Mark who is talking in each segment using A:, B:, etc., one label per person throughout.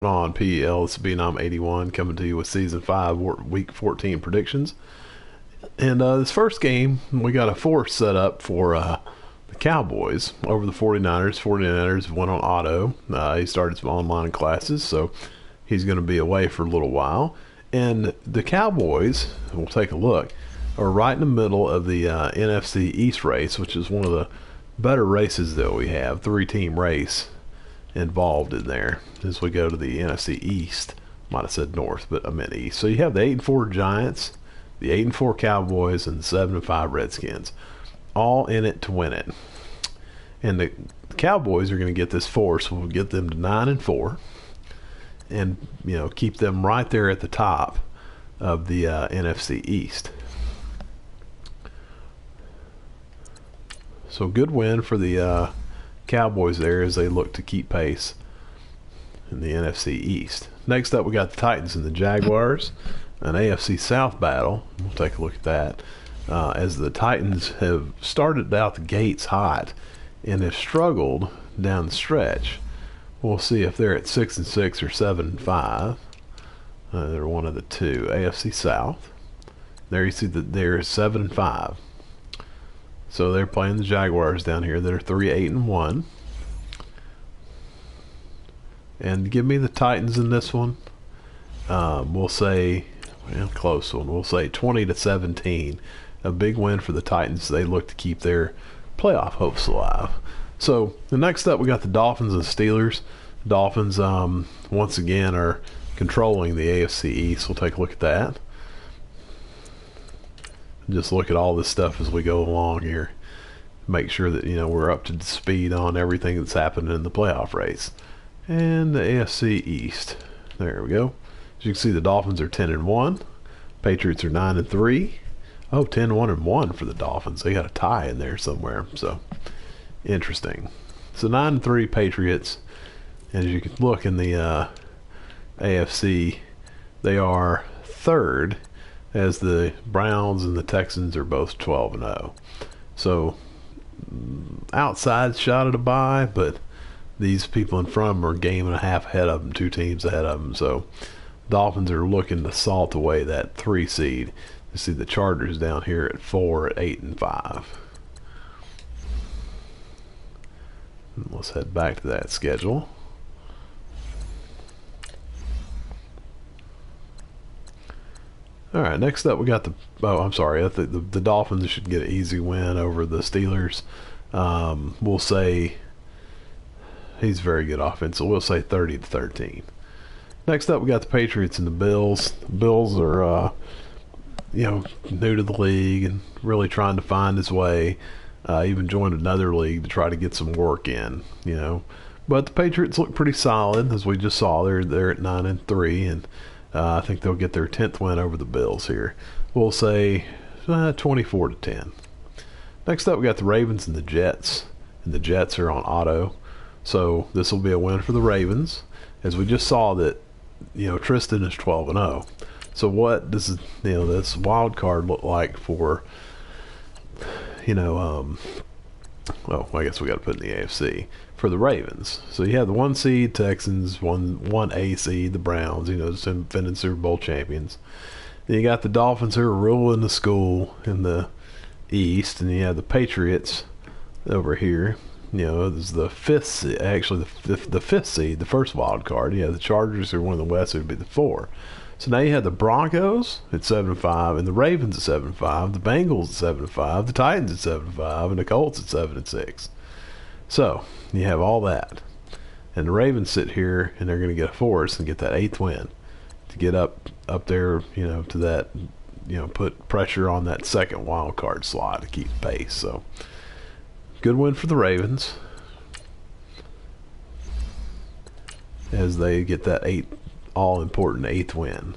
A: On PLSB, and I'm 81, coming to you with Season 5, Week 14 predictions. And this first game, we got a force set up for the Cowboys over the 49ers. 49ers went on auto. He started some online classes, so he's going to be away for a little while. And the Cowboys, we'll take a look, are right in the middle of the NFC East race, which is one of the better races that we have, three-team race involved in there. As we go to the NFC East, might have said North, but I meant East. So you have the 8-4 Giants, the 8-4 Cowboys, and the 7-5 Redskins, all in it to win it. And the Cowboys are going to get this force. We'll get them to 9-4, and keep them right there at the top of the NFC East. So good win for the Cowboys there as they look to keep pace in the NFC East. Next up, we got the Titans and the Jaguars, an AFC South battle. We'll take a look at that as the Titans have started out the gates hot and have struggled down the stretch. We'll see if they're at 6-6 or 7-5. They're one of the two. AFC South. There you see that they're 7-5. So they're playing the Jaguars down here that are 3-8-1. And give me the Titans in this one. We'll say, close one. We'll say 20-17. A big win for the Titans. They look to keep their playoff hopes alive. So the next up, we got the Dolphins and Steelers. Dolphins, once again, are controlling the AFC East. We'll take a look at that. Just look at all this stuff as we go along here. Make sure that we're up to speed on everything that's happening in the playoff race. And the AFC East. There we go. As you can see, the Dolphins are 10-1. Patriots are 9-3. Oh, 10-1-1 for the Dolphins. They got a tie in there somewhere. So interesting. So 9-3 Patriots. And as you can look in the AFC, they are third, as the Browns and the Texans are both 12-0. So outside shot at a bye, but these people in front of them are a game and a half ahead of them, two teams ahead of them. So Dolphins are looking to salt away that 3 seed. You see the Chargers down here at 4 at 8-5. Let's head back to that schedule. All right, next up we got the the Dolphins should get an easy win over the Steelers. We'll say he's very good offense, so we'll say 30-13. Next up we got the Patriots and the Bills. The Bills are new to the league and really trying to find his way. Even joined another league to try to get some work in, But the Patriots look pretty solid, as we just saw. They're at 9-3, and I think they'll get their 10th win over the Bills here. We'll say 24-10. Next up, we got the Ravens and the Jets. And the Jets are on auto. So this will be a win for the Ravens. As we just saw that, Tristan is 12-0. So what does, this wild card look like for, I guess we got to put in the AFC for the Ravens. So you have the 1 seed Texans, one A seed the Browns, defending Super Bowl champions. Then you got the Dolphins who are ruling the school in the East, and you have the Patriots over here. This is the 5th seed, actually the 5th seed, the first wild card. You have the Chargers who are one of the West, who would be the 4. So now you have the Broncos at 7-5, and the Ravens at 7-5, the Bengals at 7-5, the Titans at 7-5, and the Colts at 7-6. So you have all that, and the Ravens sit here, and they're going to get a force and get that 8th win to get up there, to that, put pressure on that second wild card slot to keep pace. So good win for the Ravens as they get that all-important 8th win.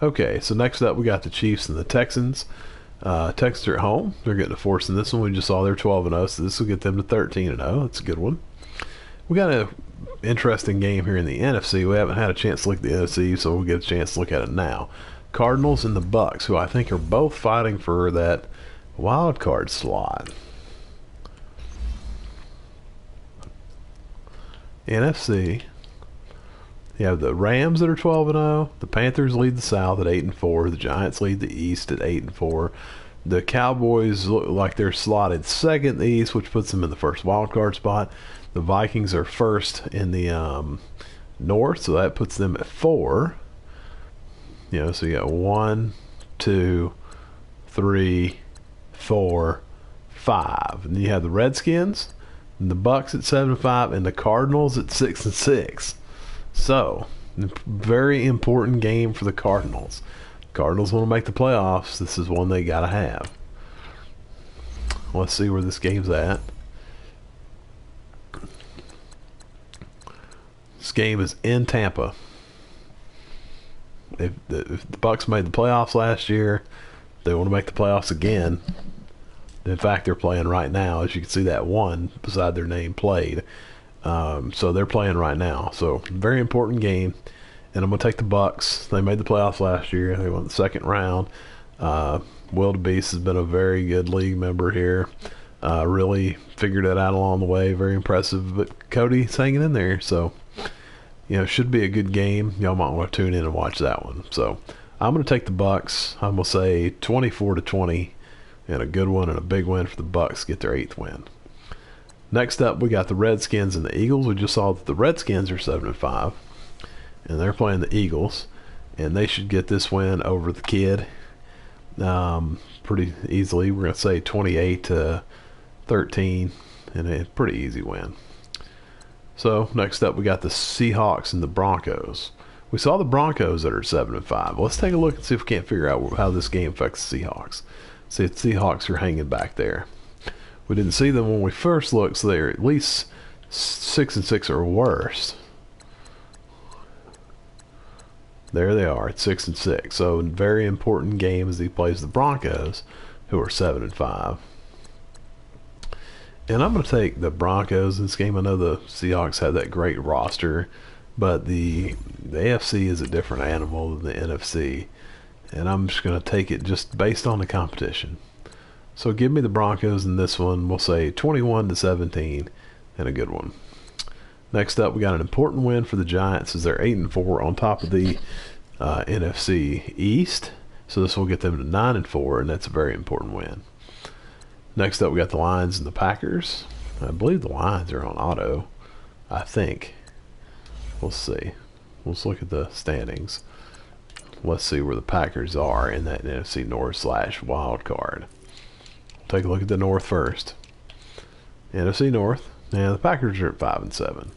A: Okay, so next up we got the Chiefs and the Texans. Texans are at home. They're getting a force in this one. We just saw they're 12-0, so this will get them to 13-0. That's a good one. We got an interesting game here in the NFC. We haven't had a chance to look at the NFC, so we'll get a chance to look at it now. Cardinals and the Bucks, who I think are both fighting for that wild card slot. NFC, you have the Rams that are 12-0. The Panthers lead the South at 8-4. The Giants lead the East at 8-4. The Cowboys look like they're slotted second in the East, which puts them in the first wild card spot. The Vikings are first in the North, so that puts them at 4. So you got 1, 2, 3, 4, 5, and then you have the Redskins, and the Bucks at 7-5, and the Cardinals at 6-6. So, very important game for the Cardinals. Cardinals want to make the playoffs. This is one they gotta have. Let's see where this game's at. This game is in Tampa. If the Bucks made the playoffs last year, they want to make the playoffs again. In fact, they're playing right now. As you can see, that one beside their name played. So they're playing right now. So very important game. And I'm going to take the Bucks. They made the playoffs last year. They went the second round. Wildebeest has been a very good league member here. Really figured it out along the way. Very impressive. But Cody's hanging in there. So, should be a good game. Y'all might want to tune in and watch that one. So I'm going to take the Bucks. I'm going to say 24-20. And a good one and a big win for the Bucks. Get their 8th win. Next up, we got the Redskins and the Eagles. We just saw that the Redskins are 7-5, and they're playing the Eagles, and they should get this win over the Kid pretty easily. We're going to say 28-13, and a pretty easy win. So next up, we got the Seahawks and the Broncos. We saw the Broncos that are 7-5. Let's take a look and see if we can't figure out how this game affects the Seahawks. See, the Seahawks are hanging back there. We didn't see them when we first looked, so they're at least 6-6 or worse. There they are at 6-6. So very important game as he plays the Broncos, who are 7-5. And I'm going to take the Broncos in this game. I know the Seahawks have that great roster, but the AFC is a different animal than the NFC. And I'm just going to take it just based on the competition. So give me the Broncos in this one. We'll say 21-17 and a good one. Next up, we got an important win for the Giants as they're 8-4 on top of the NFC East. So this will get them to 9-4, and that's a very important win. Next up, we got the Lions and the Packers. I believe the Lions are on auto. I think. We'll see. Let's look at the standings. Let's see where the Packers are in that NFC North / wild card. Take a look at the North first. NFC North. Yeah, the Packers are at 5-7.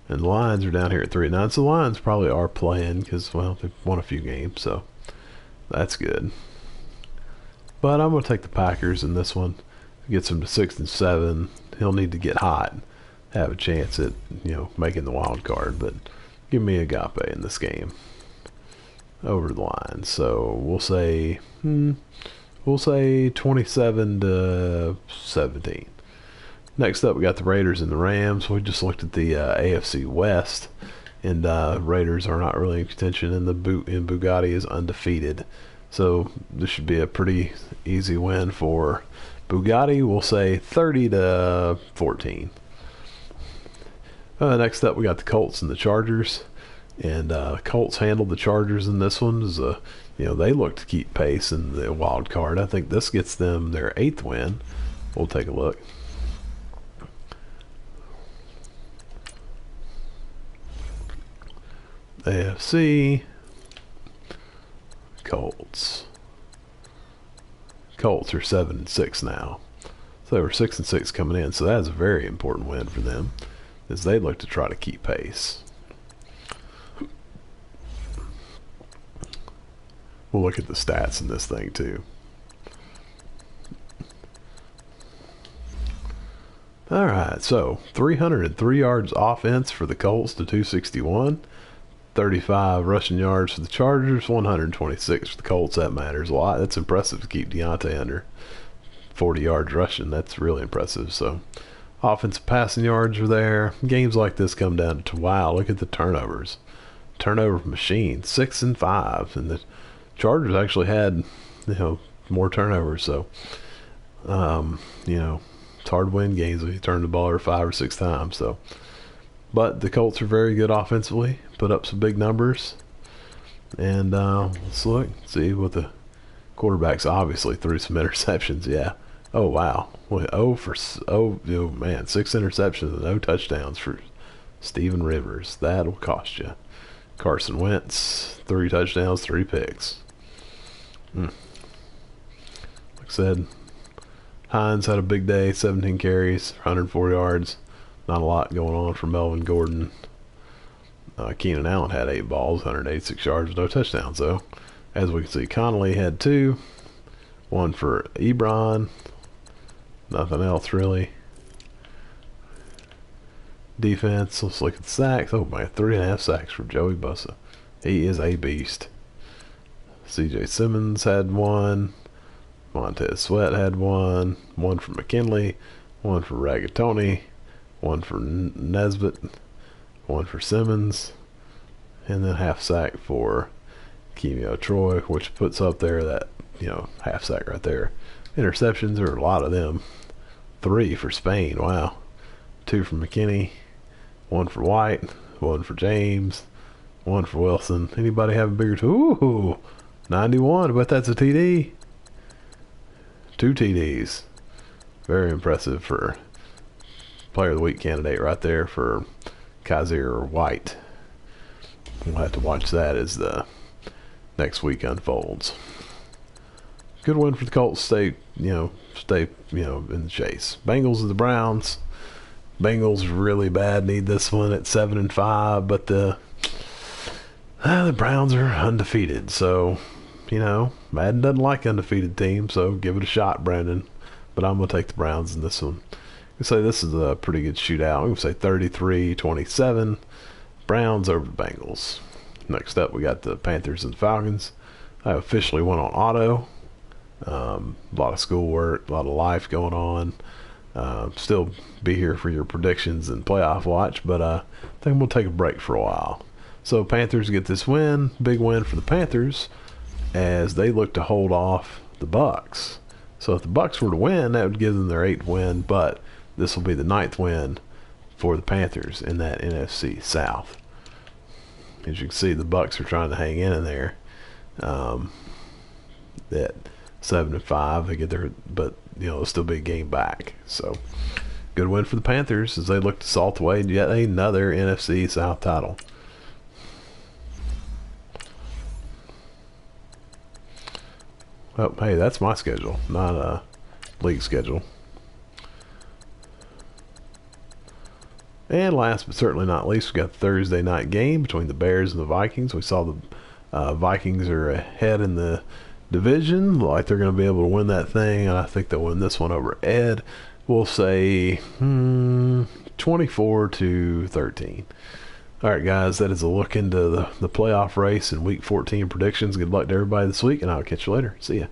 A: And the Lions are down here at 3-9. So the Lions probably are playing because, well, they've won a few games. So that's good. But I'm going to take the Packers in this one. Gets them to 6-7. He'll need to get hot. Have a chance at, making the wild card. But give me Agape in this game. Over the line. So we'll say 27-17. Next up, we got the Raiders and the Rams. We just looked at the AFC West, and Raiders are not really in contention, and Bugatti is undefeated. So this should be a pretty easy win for Bugatti. We'll say 30-14. Next up, we got the Colts and the Chargers. And Colts handled the Chargers in this one. They look to keep pace in the wild card. I think this gets them their 8th win. We'll take a look. AFC Colts. Colts are 7-6 now. So they were 6-6 coming in. So that's a very important win for them, as they look to try to keep pace. We'll look at the stats in this thing too. All right, so 303 yards offense for the Colts to 261. 35 rushing yards for the Chargers, 126 for the Colts. That matters a lot. That's impressive to keep Deontay under 40 yards rushing. That's really impressive. So offensive passing yards are there. Games like this come down to, wow, look at the turnovers. Turnover machine, 6 and 5. And the Chargers actually had, more turnovers. So, it's hard to win games if you turn the ball over 5 or 6 times. So But the Colts are very good offensively, put up some big numbers. And let's look, see what the quarterbacks obviously threw some interceptions. Yeah. Oh wow. Man, 6 interceptions and no touchdowns for Steven Rivers. That'll cost you. Carson Wentz, 3 touchdowns, 3 picks. Like I said, Hines had a big day, 17 carries, 104 yards. Not a lot going on for Melvin Gordon. Keenan Allen had 8 balls, 186 yards, no touchdowns though. As we can see, Connolly had 2. 1 for Ebron. Nothing else really. Defense, let's look at the sacks. Oh man, 3.5 sacks for Joey Bosa. He is a beast. CJ Simmons had 1. Montez Sweat had 1. 1 for McKinley. 1 for Ragatoni. 1 for Nesbitt. 1 for Simmons. And then half sack for Keemio Troy, which puts up there that, half sack right there. Interceptions are a lot of them. 3 for Spain. Wow. 2 for McKinney. 1 for White. 1 for James. 1 for Wilson. Anybody have a bigger Ooh, 91. I bet that's a TD. 2 TDs. Very impressive for Player of the Week candidate right there for Kaiser White. We'll have to watch that as the next week unfolds. Good win for the Colts. Stay in the chase. Bengals and the Browns. Bengals really bad. Need this one at 7-5, but the Browns are undefeated. So, Madden doesn't like undefeated teams, so give it a shot, Brandon. But I'm gonna take the Browns in this one. We say this is a pretty good shootout. I'm gonna say 33-27. Browns over the Bengals. Next up, we got the Panthers and the Falcons. I officially went on auto. A lot of schoolwork, a lot of life going on. Still be here for your predictions and playoff watch, but I think we'll take a break for a while. So Panthers get this win, big win for the Panthers, as they look to hold off the Bucks. So if the Bucks were to win, that would give them their 8th win, but this will be the 9th win for the Panthers in that NFC South. As you can see, the Bucks are trying to hang in there. At 7-5, they get there, but it'll still be a game back. So good win for the Panthers as they look to salt away yet another NFC South title. Oh, hey, that's my schedule, not a league schedule. And last but certainly not least, we got the Thursday night game between the Bears and the Vikings. We saw the Vikings are ahead in the division, like they're going to be able to win that thing, and I think they'll win this one over Ed. We'll say 24-13. All right, guys, that is a look into the playoff race and Week 14 predictions. Good luck to everybody this week, and I'll catch you later. See ya.